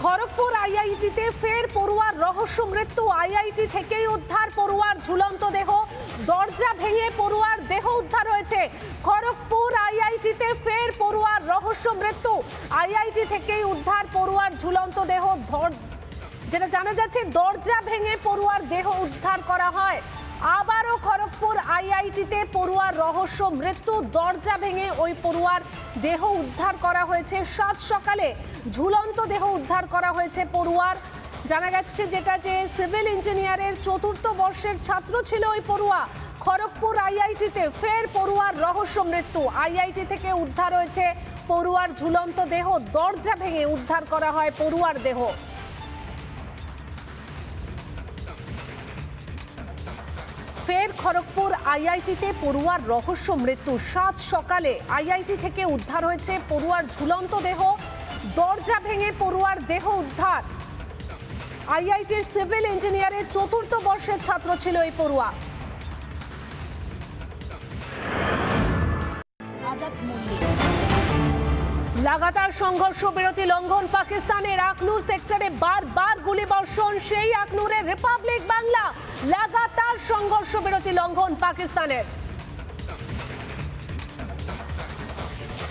খড়গপুর আইআইটিতে ফের পড়ুয়ার রহস্য মৃত্যু। আইআইটি থেকেই উদ্ধার পড়ুয়ার ঝুলন্ত দেহ। দরজা ভেঙে পড়ুয়ার দেহ উদ্ধার হয়েছে। খড়গপুর আইআইটিতে ফের পড়ুয়ার রহস্য মৃত্যু। আইআইটি থেকেই উদ্ধার পড়ুয়ার ঝুলন্ত দেহ। যেটা জানা যাচ্ছে, দরজা ভেঙে পড়ুয়ার দেহ উদ্ধার করা হয়। আবারও খড়গপুর আইআইটিতে পড়ুয়ার রহস্য মৃত্যু। দরজা ভেঙে ওই পড়ুয়ার দেহ উদ্ধার করা হয়েছে। সাত সকালে ঝুলন্ত দেহ উদ্ধার করা হয়েছে পড়ুয়ার। জানা যাচ্ছে যেটা যে সিভিল ইঞ্জিনিয়ারের চতুর্থ বর্ষের ছাত্র ছিল ওই পড়ুয়া। খড়গপুর আইআইটিতে ফের পড়ুয়ার রহস্য মৃত্যু। আইআইটি থেকে উদ্ধার হয়েছে পড়ুয়ার ঝুলন্ত দেহ। দরজা ভেঙে উদ্ধার করা হয় পড়ুয়ার দেহ। ফের খড়গপুর আইআইটিতে পড়ুয়ার রহস্য মৃত্যু। সাত সকালে আইআইটি থেকে উদ্ধার হয়েছে পড়ুয়ার ঝুলন্ত দেহ। দরজা ভেঙে পড়ুয়ার দেহ উদ্ধার। আইআইটির সিভিল ইঞ্জিনিয়ারের চতুর্থ বর্ষের ছাত্র ছিল এই পড়ুয়া। আজাদ মল্লিক। লাগাতার সংঘর্ষ বিরতি লঙ্ঘন পাকিস্তানের। আখনুর সেক্টরে বারবার গুলিবর্ষণ। সেই আখনুরে রিপাবলিক বাংলা। লাগাতার সংঘর্ষ বিরতি লঙ্ঘন পাকিস্তানের।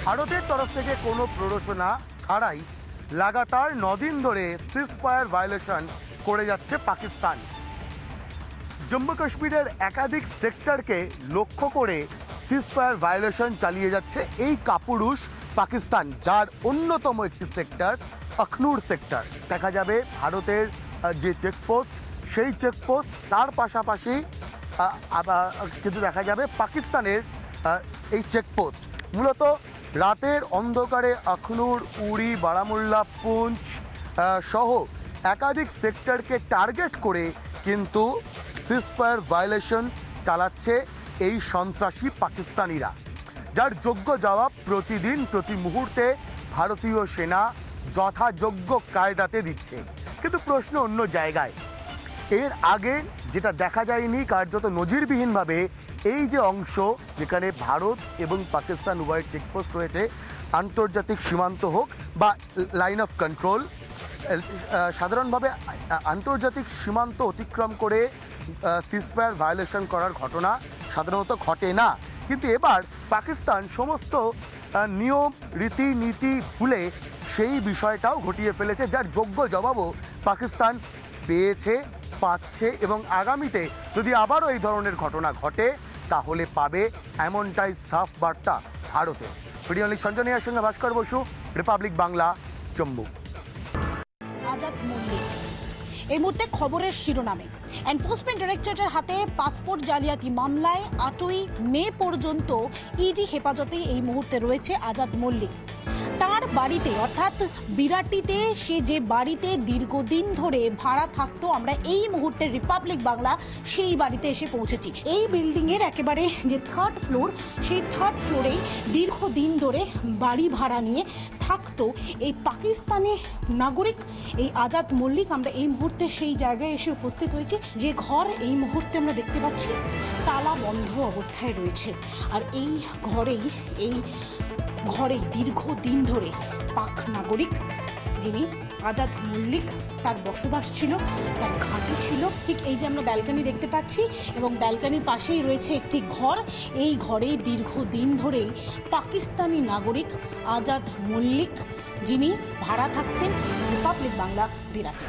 ভারতের তরফ থেকে কোনো প্ররোচনা ছাড়াই লাগাতার 9 দিন ধরে সিজফায়ার ভায়োলেশন করে যাচ্ছে পাকিস্তান। জম্মু কাশ্মীরের একাধিক সেক্টরকে লক্ষ্য করে সিজফায়ার ভায়োলেশন চালিয়ে যাচ্ছে এই কাপুরুষ পাকিস্তান, যার অন্যতম একটি সেক্টর আখনুর সেক্টর। দেখা যাবে ভারতের যে চেকপোস্ট, সেই চেকপোস্ট, তার পাশাপাশি কিন্তু দেখা যাবে পাকিস্তানের এই চেকপোস্ট। মূলত রাতের অন্ধকারে আখনুর, উরি, বারামুল্লা, পুঞ্চ সহ একাধিক সেক্টরকে টার্গেট করে কিন্তু সিজফায়ার ভায়োলেশন চালাচ্ছে এই সন্ত্রাসী পাকিস্তানিরা, যার যোগ্য জবাব প্রতিদিন প্রতি মুহূর্তে ভারতীয় সেনা যথাযোগ্য কায়দাতে দিচ্ছে। কিন্তু প্রশ্ন অন্য জায়গায়। এর আগে যেটা দেখা যায়নি, কার্যত নজিরবিহীনভাবে এই যে অংশ যেখানে ভারত এবং পাকিস্তান উভয়ের চেকপোস্ট রয়েছে, আন্তর্জাতিক সীমান্ত হোক বা লাইন অফ কন্ট্রোল, সাধারণভাবে আন্তর্জাতিক সীমান্ত অতিক্রম করে সিজফায়ার ভায়োলেশন করার ঘটনা সাধারণত ঘটে না। কিন্তু এবার পাকিস্তান সমস্ত নিয়ম রীতিনীতি ভুলে সেই বিষয়টাও ঘটিয়ে ফেলেছে, যার যোগ্য জবাবও পাকিস্তান পেয়েছে, পাচ্ছে এবং আগামীতে যদি আবারও এই ধরনের ঘটনা ঘটে তাহলে পাবে, এমনটাই সাফ বার্তা ভারতে। ভিডিও সঞ্জনিয়ার সঙ্গে ভাস্কর বসু, রিপাবলিক বাংলা, জম্মু। আজাদ মল্লিক এই মুহূর্তে খবরের শিরোনামে। এনফোর্সমেন্ট ডিরেক্টরেটের হাতে পাসপোর্ট জালিয়াতি মামলায় 8ই মে পর্যন্ত ইডি হেফাজতে এই মুহূর্তে রয়েছে আজাদ মল্লিক। তার বাড়িতে অর্থাৎ বিরাটিতে, সে যে বাড়িতে দীর্ঘদিন ধরে ভাড়া থাকতো, আমরা এই মুহূর্তে রিপাবলিক বাংলা সেই বাড়িতে এসে পৌঁছেছি। এই বিল্ডিংয়ের একেবারে যে 3rd ফ্লোর, সেই 3rd ফ্লোরেই দীর্ঘদিন ধরে বাড়ি ভাড়া নিয়ে থাকতো এই পাকিস্তানি নাগরিক এই আজাদ মল্লিক। আমরা এই মুহূর্তে সেই জায়গায় এসে উপস্থিত হয়েছি, যে ঘর এই মুহূর্তে আমরা দেখতে পাচ্ছি তালা বন্ধ অবস্থায় রয়েছে। আর এই ঘরেই দীর্ঘদিন ধরে পাক নাগরিক যিনি আজাদ মল্লিক, তার বসবাস ছিল, তার ঘাঁটি ছিল। ঠিক এই যে আমরা ব্যালকনি দেখতে পাচ্ছি এবং ব্যালকনির পাশেই রয়েছে একটি ঘর। এই ঘরেই দীর্ঘদিন ধরেই পাকিস্তানি নাগরিক আজাদ মল্লিক যিনি ভাড়া থাকতেন রিপাবলিক বাংলা বিরাটে।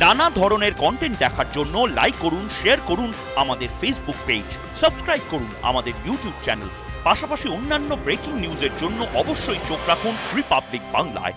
নানা ধরনের কন্টেন্ট দেখার জন্য লাইক করুন, শেয়ার করুন আমাদের ফেসবুক পেজ, সাবস্ক্রাইব করুন আমাদের ইউটিউব চ্যানেল। পাশাপাশি অন্যান্য ব্রেকিং নিউজের জন্য অবশ্যই চোখ রাখুন রিপাবলিক বাংলায়।